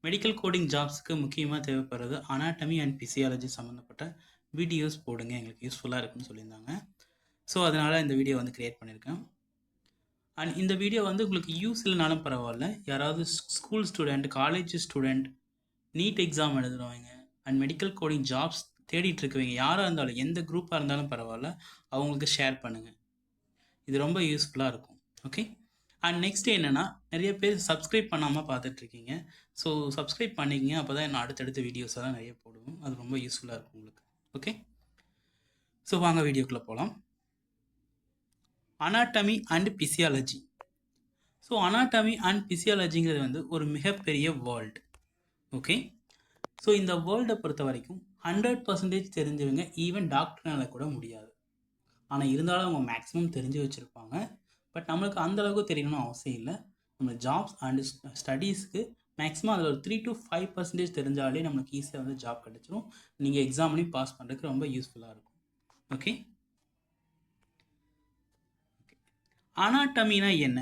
Medical coding ஜாப்ஸ்க்கு முக்கியமா தேவைப்படுறது anatomy and physiology சம்மந்தப்பட்ட வீடியோஸ் போடுங்க. எங்களுக்கு யூஸ்ஃபுல்லா இருக்குன்னு சொல்லியிருந்தாங்க. ஸோ, அதனால இந்த வீடியோ வந்து கிரியேட் பண்ணியிருக்கேன். அண்ட் இந்த வீடியோ வந்து உங்களுக்கு யூஸ் இல்லைனாலும் பரவாயில்ல. யாராவது school student, college student, NEET exam எழுதுறவங்க அண்ட் மெடிக்கல் கோடிங் ஜாப்ஸ் தேடிட்டு இருக்கவங்க யாராக இருந்தாலும், எந்த குரூப்பாக இருந்தாலும் பரவாயில்ல, அவங்களுக்கு ஷேர் பண்ணுங்கள். இது ரொம்ப யூஸ்ஃபுல்லாக இருக்கும். ஓகே. அண்ட் நெக்ஸ்ட் என்னென்னா, நிறைய பேர் சப்ஸ்கிரைப் பண்ணாமல் பார்த்துட்ருக்கீங்க. ஸோ சப்ஸ்கிரைப் பண்ணிக்கங்க. அப்போ தான் நான் அடுத்தடுத்த வீடியோஸ் எல்லாம் நிறைய போடுவோம். அது ரொம்ப யூஸ்ஃபுல்லாக இருக்கும் உங்களுக்கு. ஓகே. ஸோ வாங்க வீடியோக்குள்ளே போகலாம். Anatomy and physiology. So anatomy and பிசியாலஜிங்கிறது வந்து ஒரு மிகப்பெரிய வேர்ல்டு. ஓகே. ஸோ இந்த வேர்ல்டை பொறுத்த வரைக்கும் 100% தெரிஞ்சவங்க ஈவன் டாக்டர்னால கூட முடியாது. ஆனால் இருந்தாலும் அவங்க மேக்ஸிமம் தெரிஞ்சு வச்சுருப்பாங்க. பட் நம்மளுக்கு அந்தளவுக்கு தெரியணும்னு அவசியம் இல்லை. நம்ம ஜாப்ஸ் அண்டு ஸ்டடீஸ்க்கு மேக்ஸிமம் அதில் ஒரு 3 to 5% தெரிஞ்சாலே நம்மளுக்கு ஈஸியாக வந்து ஜாப் கிடச்சிரும். நீங்கள் எக்ஸாம்லேயும் பாஸ் பண்ணுறதுக்கு ரொம்ப யூஸ்ஃபுல்லாக இருக்கும். ஓகே. அனாட்டமினா என்ன?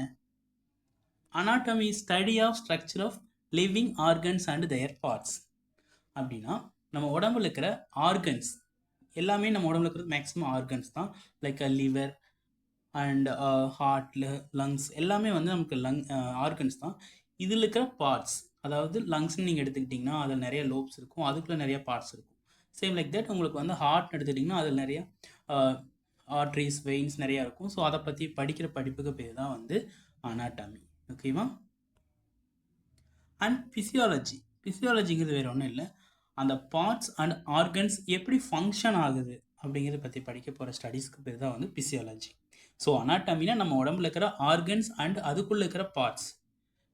Anatomy study of structure of living organs and their parts. அப்படின்னா நம்ம உடம்புல இருக்கிற ஆர்கன்ஸ் எல்லாமே, நம்ம உடம்புல இருக்கிறது மேக்ஸிமம் ஆர்கன்ஸ் தான். லைக் லிவர் அண்ட் ஹார்ட்டில் லங்ஸ் எல்லாமே வந்து நமக்கு ஆர்கன்ஸ் தான். இதில் இருக்கிற பார்ட்ஸ், அதாவது லங்ஸ்ன்னு நீங்கள் எடுத்துக்கிட்டிங்கன்னா அதில் நிறைய லோப்ஸ் இருக்கும், அதுக்குள்ளே நிறைய பார்ட்ஸ் இருக்கும். சேம் லைக் தட் உங்களுக்கு வந்து ஹார்ட் எடுத்துக்கிட்டிங்கன்னா அதில் நிறைய ஆர்ட்ரிஸ், வெயின்ஸ் நிறையா இருக்கும். ஸோ அதை பற்றி படிக்கிற படிப்புக்கு பேர் தான் வந்து அனாட்டமி. ஓகேவா? அண்ட் பிசியாலஜிங்கிறது வேறு ஒன்றும் இல்லை, அந்த பார்ட்ஸ் அண்ட் ஆர்கன்ஸ் எப்படி ஃபங்க்ஷன் ஆகுது அப்படிங்கிறத பற்றி படிக்க போகிற ஸ்டடீஸ்க்கு பேர் தான் வந்து பிசியாலஜி. ஸோ அனாட்டமினா நம்ம உடம்புல இருக்கிற ஆர்கன்ஸ் அண்ட் அதுக்குள்ளே இருக்கிற பார்ட்ஸ்.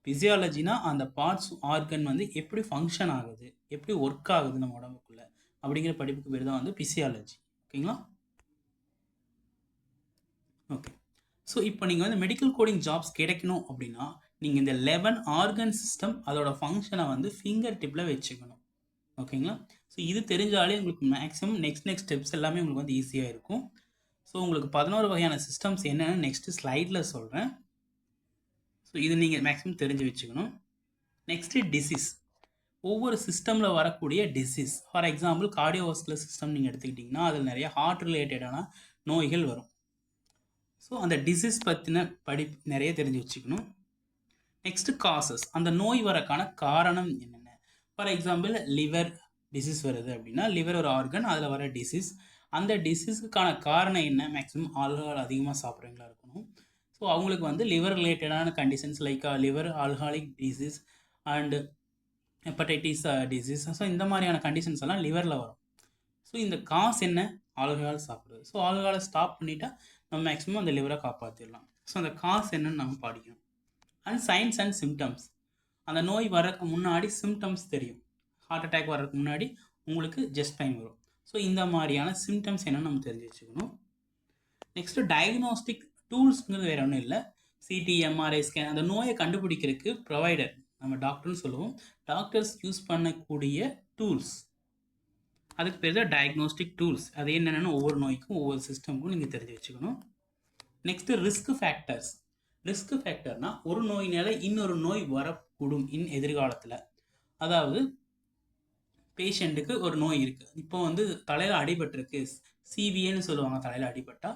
பிசியாலஜினா அந்த பார்ட்ஸ் ஆர்கன் வந்து எப்படி ஃபங்க்ஷன் ஆகுது, எப்படி ஒர்க் ஆகுது நம்ம உடம்புக்குள்ள அப்படிங்கிற படிப்புக்கு பேர் தான் வந்து பிசியாலஜி. ஓகேங்களா? ஓகே. ஸோ இப்போ நீங்கள் வந்து மெடிக்கல் கோடிங் ஜாப்ஸ் கிடைக்கணும் அப்படின்னா நீங்கள் இந்த 11 ஆர்கன் சிஸ்டம் அதோட ஃபங்க்ஷனை வந்து ஃபிங்கர் டிப்பில் வச்சுக்கணும். ஓகேங்களா? ஸோ இது தெரிஞ்சாலே உங்களுக்கு மேக்ஸிமம் நெக்ஸ்ட் ஸ்டெப்ஸ் எல்லாமே உங்களுக்கு வந்து ஈஸியாக இருக்கும். ஸோ உங்களுக்கு 11 வகையான சிஸ்டம்ஸ் என்னென்னு நெக்ஸ்ட் ஸ்லைடில் சொல்கிறேன். ஸோ இது நீங்கள் மேக்ஸிமம் தெரிஞ்சு வச்சுக்கணும். Next disease. ஒவ்வொரு சிஸ்டமில் வரக்கூடிய disease, for example cardiovascular system நீங்கள் எடுத்துக்கிட்டிங்கன்னா அதில் நிறைய ஹார்ட் ரிலேட்டடான நோய்கள் வரும். ஸோ அந்த டிசீஸ் பற்றின நிறைய தெரிஞ்சு வச்சுக்கணும். நெக்ஸ்ட்டு காசஸ், அந்த நோய் வரக்கான காரணம் என்னென்ன. ஃபார் எக்ஸாம்பிள் லிவர் டிசீஸ் வருது அப்படின்னா லிவர் ஒரு ஆர்கன், அதில் வர டிசீஸ். அந்த டிசீஸுக்கான காரணம் என்ன? மேக்ஸிமம் ஆல்கஹால் அதிகமாக சாப்பிட்றவங்களா இருக்கணும். ஸோ அவங்களுக்கு வந்து லிவர் ரிலேட்டடான conditions like liver alcoholic disease and hepatitis disease. So இந்த மாதிரியான கண்டிஷன்ஸ் எல்லாம் லிவரில் வரும். ஸோ இந்த காசு என்ன? ஆல்கஹால் சாப்பிடுறது. ஸோ ஆல்கஹாலை ஸ்டாப் பண்ணிட்டா நம்ம மேக்ஸிமம் அந்த லிவரை காப்பாற்றிடலாம். ஸோ அந்த காசு என்னன்னு நம்ம படிக்கணும். அண்ட் சைன்ஸ் அண்ட் சிம்டம்ஸ், அந்த நோய் வரக்கு முன்னாடி சிம்டம்ஸ் தெரியும். ஹார்ட் அட்டாக் வர்றதுக்கு முன்னாடி உங்களுக்கு ஜெஸ்ட் பெயின் வரும். ஸோ இந்த மாதிரியான சிம்டம்ஸ் என்னன்னு நம்ம தெரிஞ்சு வச்சுக்கணும். நெக்ஸ்ட்டு டயக்னோஸ்டிக் டூல்ஸ்ங்கிறது வேறு ஒன்றும் இல்லை. சிடி, எம்ஆர்ஐ ஸ்கேன், அந்த நோயை கண்டுபிடிக்கிறதுக்கு ப்ரொவைடர் நம்ம டாக்டர்னு சொல்லுவோம். டாக்டர்ஸ் யூஸ் பண்ணக்கூடிய டூல்ஸ், அதுக்கு பேர் தான் டயக்னோஸ்டிக் டூல்ஸ். அது என்னென்னு ஒவ்வொரு நோய்க்கும் ஒவ்வொரு சிஸ்டமுக்கும் நீங்கள் தெரிஞ்சு வச்சுக்கணும். Next risk factors. ரிஸ்க் ஃபேக்டர்னா ஒரு நோயினால இன்னொரு நோய் வரக்கூடும் எதிர்காலத்தில். அதாவது பேஷண்ட்டுக்கு ஒரு நோய் இருக்குது, இப்போ வந்து தலையில் அடிபட்டிருக்கு, சிவிஏன்னு சொல்லுவாங்க, தலையில் அடிபட்டா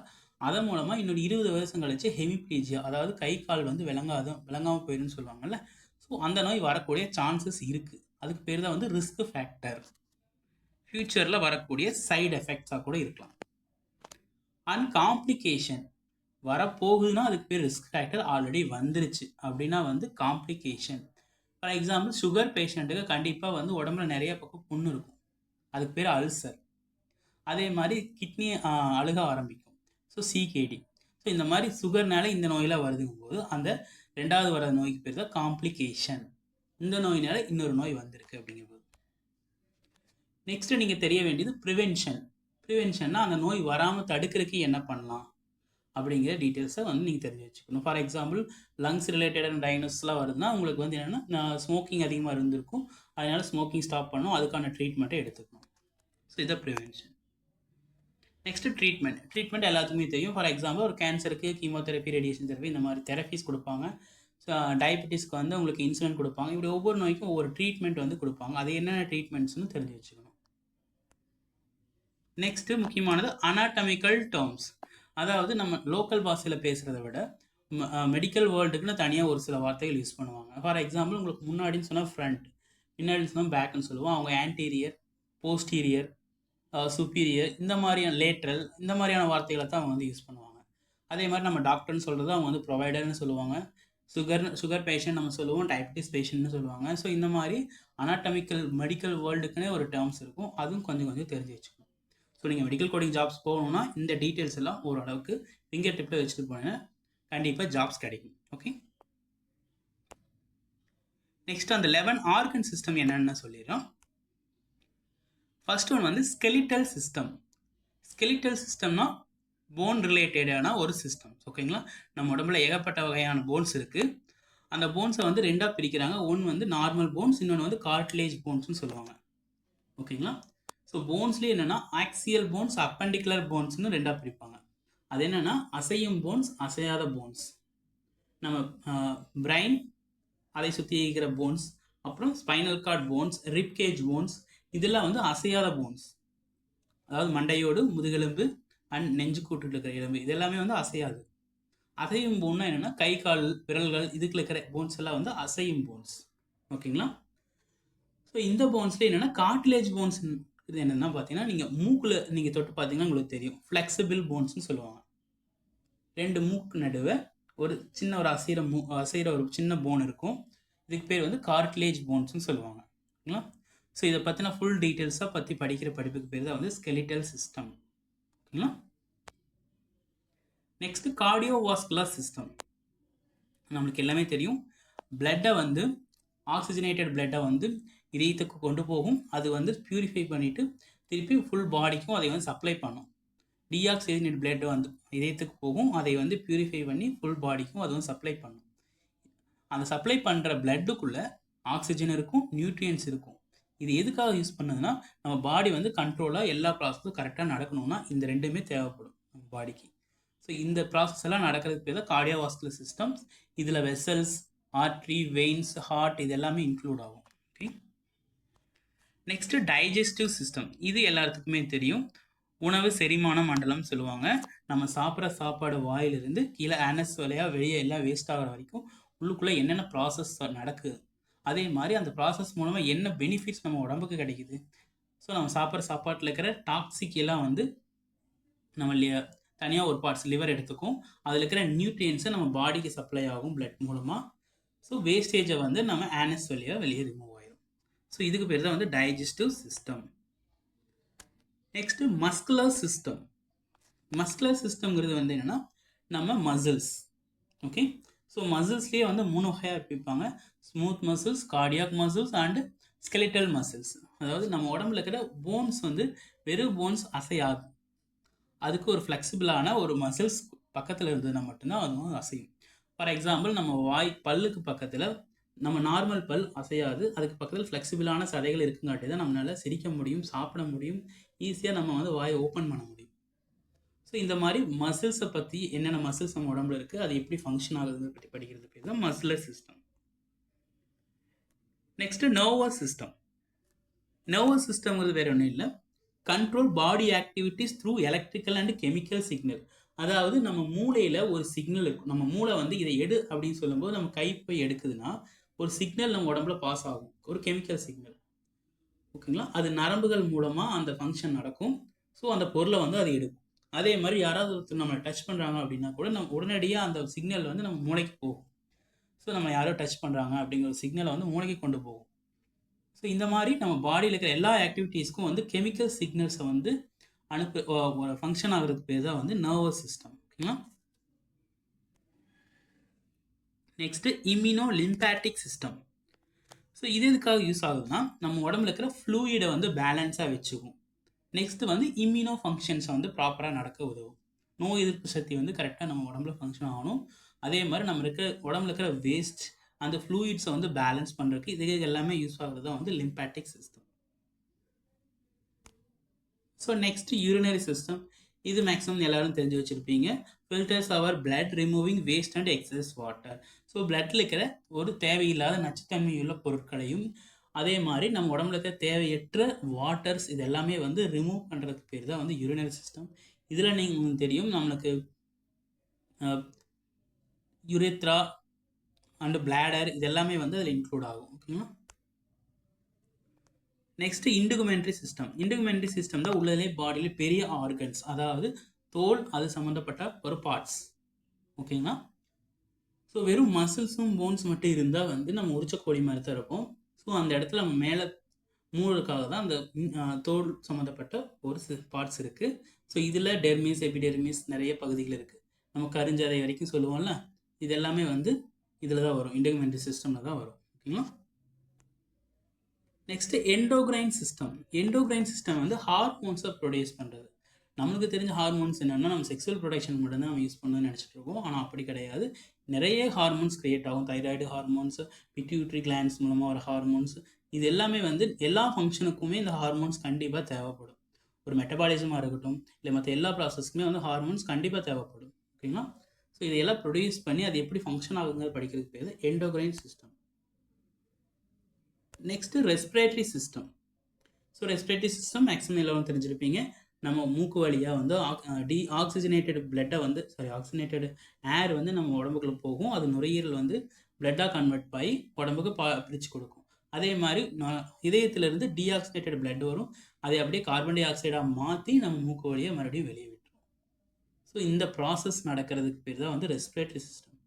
அதன் மூலமாக இன்னொரு 20 வருஷம் கழிச்சு ஹெமிப்ளீஜியா, அதாவது கை கால் வந்து விளங்காமல் போயிடும்னு சொல்லுவாங்கல்ல. ஸோ அந்த நோய் வரக்கூடிய சான்சஸ் இருக்குது. அதுக்கு பேர் தான் வந்து ரிஸ்க் ஃபேக்டர். ஃப்யூச்சரில் வரக்கூடிய சைடு எஃபெக்ட்ஸாக கூட இருக்கலாம். அண்ட் காம்ப்ளிகேஷன், வரப்போகுதுன்னா அதுக்கு பேர் ரிஸ்க் ஃபேக்டர். ஆல்ரெடி வந்துருச்சு அப்படின்னா வந்து காம்ப்ளிகேஷன். ஃபார் எக்ஸாம்பிள் சுகர் பேஷண்ட்டுக்கு கண்டிப்பாக வந்து உடம்புல நிறைய பக்கம் புண்ணு இருக்கும், அதுக்கு பேர் அல்சர். அதே மாதிரி கிட்னி அழுக ஆரம்பிக்கும், ஸோ சிகேடி. ஸோ இந்த மாதிரி சுகர்னால இந்த நோயெல்லாம் வருதுங்கும் போது அந்த ரெண்டாவது வர நோய்க்கு பேர் தான் காம்ப்ளிகேஷன். இந்த நோயினால இன்னொரு நோய் வந்திருக்கு அப்படிங்கும்போது. நெக்ஸ்ட் நீங்கள் தெரிய வேண்டியது ப்ரிவென்ஷன். ப்ரிவென்ஷன்னா அந்த நோய் வராமல் தடுக்கிறதுக்கு என்ன பண்ணலாம் அப்படிங்கிற டீட்டெயில்ஸை வந்து நீங்கள் தெரிஞ்சு வச்சுக்கணும். ஃபார் எக்ஸாம்பிள் லங்ஸ் ரிலேட்டடான டயக்னோசிஸ்லாம் வருதுன்னா உங்களுக்கு வந்து என்னென்னா ஸ்மோக்கிங் அதிகமாக இருந்திருக்கும், அதனால் ஸ்மோக்கிங் ஸ்டாப் பண்ணணும், அதுக்கான ட்ரீட்மெண்ட்டை எடுத்துக்கணும். ஸோ இதை ப்ரிவென்ஷன். நெக்ஸ்ட்டு ட்ரீட்மெண்ட் எல்லாத்துக்குமே தெரியும். ஃபார் எக்ஸாம்பிள் ஒரு கேன்சருக்கு கீமோதெரப்பி, ரேடியேஷன் தெரப்பி, இந்த மாதிரி தெரப்பிஸ் கொடுப்பாங்க. டயபெட்டிஸ்க்கு வந்து உங்களுக்கு இன்சுலின் கொடுப்பாங்க. இப்படி ஒவ்வொரு நோய்க்கும் ஒவ்வொரு ட்ரீட்மெண்ட் வந்து கொடுப்பாங்க. அது என்னென்ன ட்ரீட்மெண்ட்ஸ்னு தெரிஞ்சு வச்சுக்கணும். நெக்ஸ்ட் முக்கியமானது அனாட்டமிக்கல் டேர்ம்ஸ். அதாவது நம்ம லோக்கல் பாஷையில் பேசுகிறத விட மெடிக்கல் வேர்ல்டுக்குன்னு தனியாக ஒரு சில வார்த்தைகள் யூஸ் பண்ணுவாங்க. ஃபார் எக்ஸாம்பிள் உங்களுக்கு முன்னாடின்னு சொன்னால் ஃப்ரண்ட், பின்னாடி சொன்னால் பேக்குன்னு சொல்லுவோம். அவங்க ஆன்டீரியர், போஸ்டீரியர், சுப்பீரியர், இந்த மாதிரியான லேட்ரல், இந்த மாதிரியான வார்த்தைகளை தான் அவங்க வந்து யூஸ் பண்ணுவாங்க. அதே மாதிரி நம்ம டாக்டர்னு சொல்கிறது அவங்க வந்து ப்ரொவைடர்னு சொல்லுவாங்க. சுகர் பேஷண்ட் நம்ம சொல்லுவோம், டயபெட்டிஸ் பேஷண்ட்னு சொல்லுவாங்க. ஸோ இந்த மாதிரி அனாட்டமிக்கல் மெடிக்கல் வேர்ல்டுக்குன்னே ஒரு டேர்ம்ஸ் இருக்கும். அதுவும் கொஞ்சம் கொஞ்சம் தெரிஞ்சு வச்சுக்கணும். ஸோ நீங்கள் மெடிக்கல் கோடிங் ஜாப்ஸ் போகணுன்னா இந்த டீட்டெயில்ஸ் எல்லாம் ஓரளவுக்கு ஃபிங்கர் டிப்பில் வச்சுட்டு போனீங்கன்னா கண்டிப்பாக ஜாப்ஸ் கிடைக்கும். ஓகே, நெக்ஸ்ட் அந்த 11 ஆர்கன் சிஸ்டம் என்னன்னு சொல்லிடுறோம். ஃபர்ஸ்ட் ஒன் வந்து ஸ்கெலிட்டல் சிஸ்டம். ஸ்கெலிட்டல் சிஸ்டம்னா போன் ரிலேட்டடான ஒரு சிஸ்டம். ஓகேங்களா, நம்ம உடம்புல ஏகப்பட்ட வகையான போன்ஸ் இருக்குது. அந்த போன்ஸை வந்து ரெண்டாக பிரிக்கிறாங்க. ஒன்று வந்து நார்மல் போன்ஸ், இன்னொன்று வந்து கார்ட்லேஜ் போன்ஸ்னு சொல்லுவாங்க. ஓகேங்களா, ஸோ போன்ஸ்லேயே என்னென்னா ஆக்சியல் போன்ஸ், அப்பண்டிகுலர் போன்ஸ்னு ரெண்டாக பிரிப்பாங்க. அது என்னென்னா அசையும் போன்ஸ், அசையாத போன்ஸ். நம்ம பிரைன், அதை சுற்றி இருக்கிற போன்ஸ், அப்புறம் spinal cord bones, ribcage bones, இதெல்லாம் வந்து அசையாத போன்ஸ். அதாவது மண்டையோடு, முதுகெலும்பு அண்ட் நெஞ்சு கூட்டுட்டு இருக்கிற எலும்பு, இதெல்லாமே வந்து அசையாது. அசையும் போன்னா என்னென்னா கை கால் விரல்கள், இதுக்குள்ள இருக்கிற போன்ஸ் எல்லாம் வந்து அசையும் போன்ஸ். ஓகேங்களா, ஸோ இந்த போன்ஸ்ல என்னென்னா கார்ட்லேஜ் போன்ஸ் இது என்னென்னா பார்த்தீங்கன்னா, நீங்கள் மூக்கில் நீங்கள் தொட்டு பார்த்தீங்கன்னா உங்களுக்கு தெரியும், ஃப்ளெக்சிபிள் போன்ஸ்னு சொல்லுவாங்க. ரெண்டு மூக்கு நடுவே ஒரு சின்ன ஒரு அசைகிற ஒரு சின்ன போன் இருக்கும். இதுக்கு பேர் வந்து கார்ட்லேஜ் போன்ஸ்னு சொல்லுவாங்க. ஓகேங்களா, ஸோ இதை பற்றின ஃபுல் டீட்டெயில்ஸாக பற்றி படிக்கிற படிப்புக்கு பேர் தான் வந்து ஸ்கெலிட்டல் சிஸ்டம். ஓகேங்களா, நெக்ஸ்ட் கார்டியோவாஸ்குலர் சிஸ்டம். நம்மளுக்கு எல்லாமே தெரியும், பிளட்டை வந்து ஆக்சிஜனேட்டட் பிளட்டை வந்து இதயத்துக்கு கொண்டு போகும். அது வந்து பியூரிஃபை பண்ணிவிட்டு திருப்பி ஃபுல் பாடிக்கும் அதை வந்து சப்ளை பண்ணும். டீஆக்சிஜனேட் பிளட் வந்து இதயத்துக்கு போகும், அதை வந்து பியூரிஃபை பண்ணி ஃபுல் பாடிக்கும் அது வந்து சப்ளை பண்ணும். அந்த சப்ளை பண்ணுற பிளட்டுக்குள்ளே ஆக்சிஜன் இருக்கும், நியூட்ரியன்ஸ் இருக்கும். இது எதுக்காக யூஸ் பண்ணுதுன்னா, நம்ம பாடி வந்து கண்ட்ரோலாக எல்லா ப்ராசஸும் கரெக்டாக நடக்கணும்னா இந்த ரெண்டுமே தேவைப்படும் நம்ம பாடிக்கு. ஸோ இந்த ப்ராசஸ் எல்லாம் நடக்கிறதுக்கு பேர் தான் கார்டியோவாஸ்குலர் சிஸ்டம்ஸ். இதில் வெசல்ஸ், ஆர்ட்ரி, வெயின்ஸ், ஹார்ட் இது எல்லாமே இன்க்ளூட் ஆகும். Okay, next digestive system. இது எல்லாத்துக்குமே தெரியும், உணவு செரிமான மண்டலம் சொல்லுவாங்க. நம்ம சாப்பிட்ற சாப்பாடு வாயிலிருந்து கீழே ஆனஸ் வழியாக வெளியே எல்லாம் வேஸ்ட் ஆகிற வரைக்கும் உள்ளுக்குள்ளே என்னென்ன ப்ராசஸ் நடக்குது, அதே மாதிரி அந்த ப்ராசஸ் மூலமாக என்ன பெனிஃபிட்ஸ் நம்ம உடம்புக்கு கிடைக்குது. ஸோ நம்ம சாப்பிட்ற சாப்பாட்டில் இருக்கிற டாக்ஸிக் எல்லாம் வந்து நம்ம தனியாக ஒரு பார்ட்ஸ் லிவர் எடுத்துக்கும். அதில் இருக்கிற நியூட்ரியன்ஸை நம்ம பாடிக்கு சப்ளை ஆகும் பிளட் மூலமாக. ஸோ வேஸ்டேஜை வந்து நம்ம ஆனஸ் வழியாக வெளியே ரிமூவ் ஆயிடும். ஸோ இதுக்கு பேர் தான் வந்து digestive system. Next muscular system. Muscular சிஸ்டம்ங்கிறது வந்து என்னென்னா நம்ம மசில்ஸ். ஓகே, ஸோ மசில்ஸ்லேயே வந்து 3 வகையாக பிரிப்பாங்க, smooth muscles, cardiac muscles and skeletal muscles. அதாவது நம்ம உடம்புல இருக்கிற போன்ஸ் வந்து வெறும் போன்ஸ் அசையாது, அதுக்கு ஒரு ஃப்ளெக்சிபிளான ஒரு மசில்ஸ் பக்கத்தில் இருந்ததுன்னா மட்டும்தான் அது வந்து அசையும். ஃபார் எக்ஸாம்பிள் நம்ம பல்லுக்கு பக்கத்தில் நம்ம நார்மல் பல் அசையாது, அதுக்கு பக்கத்தில் ஃப்ளெக்சிபிளான சதைகள் இருக்குங்காட்டி தான் நம்மளால் சிரிக்க முடியும், சாப்பிட முடியும், ஈஸியாக நம்ம வந்து வாயை ஓப்பன் பண்ண முடியும். ஸோ இந்த மாதிரி மசில்ஸை பற்றி என்னென்ன மசில்ஸ் நம்ம உடம்புல இருக்குது, அது எப்படி ஃபங்க்ஷன் ஆகுதுன்னு பற்றி படிக்கிறது பேர் தான் muscular system. Next nervous system. Nervous சிஸ்டம்ங்கிறது வேறு ஒன்றும் இல்லை, control body activities through electrical and chemical signal. அதாவது நம்ம மூளையில் ஒரு சிக்னல் இருக்கும், நம்ம மூளை வந்து இதை எடு அப்படின்னு சொல்லும்போது நம்ம கை போய் எடுக்குதுன்னா ஒரு சிக்னல் நம்ம உடம்புல பாஸ் ஆகும், ஒரு கெமிக்கல் சிக்னல். ஓகேங்களா, அது நரம்புகள் மூலமாக அந்த ஃபங்க்ஷன் நடக்கும். ஸோ அந்த பொருளை வந்து அது எடுக்கும். அதே மாதிரி யாராவது ஒருத்தர் நம்ம டச் பண்ணுறாங்க அப்படின்னா கூட நம்ம உடனடியாக அந்த சிக்னல் வந்து நம்ம மூளைக்கு போகும். ஸோ நம்ம யாரோ டச் பண்ணுறாங்க அப்படிங்கிற சிக்னலை வந்து மூளைக்கு கொண்டு போகும். ஸோ இந்த மாதிரி நம்ம பாடியில் இருக்கிற எல்லா ஆக்டிவிட்டீஸ்க்கும் வந்து கெமிக்கல் சிக்னல்ஸை வந்து ஃபங்க்ஷன் ஆகிறதுக்கு பேர் தான் வந்து நர்வஸ் சிஸ்டம். ஓகேங்களா, next immuno lymphatic system. So இது எதுக்காக யூஸ் ஆகுதுன்னா நம்ம உடம்புல இருக்கிற ஃப்ளூயிடை வந்து பேலன்ஸாக வச்சுக்கும். நெக்ஸ்ட் வந்து இம்யூனோ ஃபங்க்ஷன்ஸை வந்து ப்ராப்பராக நடக்க உதவும். நோய் எதிர்ப்பு சக்தி வந்து கரெக்டாக நம்ம உடம்புல ஃபங்க்ஷன் ஆகணும். அதே மாதிரி நம்ம இருக்கிற உடம்புல இருக்கிற வேஸ்ட் அந்த ஃப்ளூயிட்ஸை வந்து பேலன்ஸ் பண்ணுறதுக்கு இது எல்லாமே யூஸ் ஆகுறது தான் வந்து lymphatic system. So next urinary system. இது மேக்ஸிமம் எல்லாரும் தெரிஞ்சு வச்சுருப்பீங்க. Filters our blood, removing waste and excess water. So பிளட்டில் இருக்கிற ஒரு தேவையில்லாத நச்சுத்தன்மையுள்ள பொருட்களையும் அதே மாதிரி நம்ம உடம்புல இருக்க தேவையற்ற வாட்டர்ஸ் இது எல்லாமே வந்து ரிமூவ் பண்ணுறதுக்கு பேர் தான் வந்து யூரினரி சிஸ்டம். இதில் நீங்கள் தெரியும் நம்மளுக்கு யுரேத்ரா அண்டு பிளாடர் இது எல்லாமே வந்து அதில் இன்க்ளூட் ஆகும். ஓகேங்களா. Next integumentary system. Integumentary system தான் உள்ளதிலே பாடியில் பெரிய ஆர்கன்ஸ், அதாவது தோல் அது சம்மந்தப்பட்ட ஒரு பார்ட்ஸ். ஓகேங்களா. ஸோ வெறும் மசில்ஸும் போன்ஸ் மட்டும் இருந்தால் வந்து நம்ம உரிச்ச கோழி மாதிரி தான் இருக்கும். ஸோ அந்த இடத்துல நம்ம மேலே மூடுறதுக்காக தான் அந்த தோல் சம்மந்தப்பட்ட ஒரு பார்ட்ஸ் இருக்குது. ஸோ இதில் டெர்மிஸ் எபிடெர்மிஸ் நிறைய பகுதிகள் இருக்குது. நம்ம கருஞ்சதை வரைக்கும் சொல்லுவோம்ல, இது எல்லாமே வந்து இதில் தான் வரும், இன்டெகுமெண்ட்ரி சிஸ்டமில் தான் வரும். ஓகேங்களா. Next endocrine system. Endocrine system வந்து ஹார்மோன்ஸை ப்ரொடியூஸ் பண்ணுறது. நம்மளுக்கு தெரிஞ்ச ஹார்மோன்ஸ் என்னென்னா நம்ம செக்ஸுவல் ப்ரொடக்ஷன் மட்டும் தான் நம்ம யூஸ் பண்ணணும்னு நினச்சிட்டு இருக்கோம். ஆனால் அப்படி கிடையாது. நிறைய ஹார்மோன்ஸ் க்ரியேட் ஆகும். தைராய்டு ஹார்மோன்ஸ், பிட்யூட்ரி கிளாண்ட்ஸ் மூலமாக வர ஹார்மோன்ஸ், இது எல்லாமே வந்து எல்லா ஃபங்க்ஷனுக்குமே இந்த ஹார்மோன்ஸ் கண்டிப்பாக தேவைப்படும். ஒரு மெட்டபாலிசமாக இருக்கட்டும் இல்லை மற்ற எல்லா ப்ராசஸ்க்குமே வந்து ஹார்மோன்ஸ் கண்டிப்பாக தேவைப்படும். ஓகேங்களா. ஸோ இதையெல்லாம் ப்ரொடியூஸ் பண்ணி அது எப்படி ஃபங்க்ஷன் ஆகுங்கிறது படிக்கிறதுக்கு பேர் endocrine system. Next respiratory system. So respiratory system maximum எல்லோரும் தெரிஞ்சிருப்பீங்க. நம்ம மூக்கு வழியாக வந்து ஆக்சிஜனேட்டட் பிளட்டை வந்து ஆக்சிஜனேட்டட் ஏர் வந்து நம்ம உடம்புக்குள்ள போகும். அது நுரையீரல் வந்து பிளட்டாக கன்வெர்ட் ஆகி உடம்புக்கு பிரித்து கொடுக்கும். அதே மாதிரி இதயத்திலிருந்து டீஆக்சிஜனேட்டட் பிளட் வரும். அதை அப்படியே கார்பன் டை ஆக்சைடாக மாற்றி நம்ம மூக்கு வழியாக மறுபடியும் வெளியே விட்டுரும். ஸோ இந்த ப்ராசஸ் நடக்கிறதுக்கு பேர் தான் வந்து ரெஸ்பிரேட்டரி சிஸ்டம்.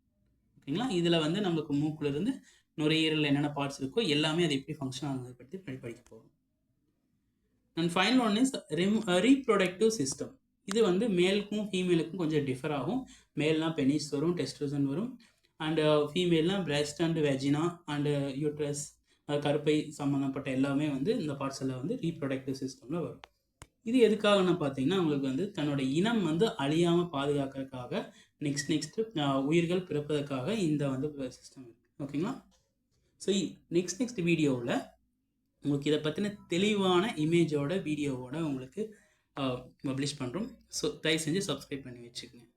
ஓகேங்களா. இதில் வந்து நம்மளுக்கு மூக்குலேருந்து நுரையீரல் என்னென்ன பார்ட்ஸ் இருக்கோ எல்லாமே அது எப்படி ஃபங்க்ஷன் ஆகுது பற்றி படிக்க போகிறோம். And final one is reproductive system. இது வந்து மேலுக்கும் ஃபீமேலுக்கும் கொஞ்சம் டிஃபர் ஆகும். மேல்னால் பெனிஸ் வரும், டெஸ்டோஸ்டெரான் வரும். அண்டு ஃபீமேல்னால் breast and vagina and uterus, கருப்பை சம்மந்தப்பட்ட எல்லாமே வந்து இந்த பார்ட்ஸ் எல்லாம் வந்து ரீப்ரொடக்டிவ் சிஸ்டமில் வரும். இது எதுக்காகன்னு பார்த்தீங்கன்னா உங்களுக்கு வந்து தன்னோட இனம் வந்து அழியாமல் பாதுகாக்கிறதுக்காக நெக்ஸ்ட்டு உயிர்கள் பிறப்பதற்காக இந்த வந்து சிஸ்டம் இருக்குது. ஓகேங்களா. ஸோ நெக்ஸ்ட் வீடியோவில் உங்களுக்கு இதை பற்றின தெளிவான இமேஜோட வீடியோவோட உங்களுக்கு பப்ளிஷ் பண்ணுறோம். ஸோ தயவு செஞ்சு சப்ஸ்கிரைப் பண்ணி வச்சுக்கோங்க.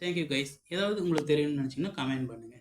Thank you guys. ஏதாவது உங்களுக்கு தெரியும்னு நினச்சிங்கன்னா கமெண்ட் பண்ணுங்கள்.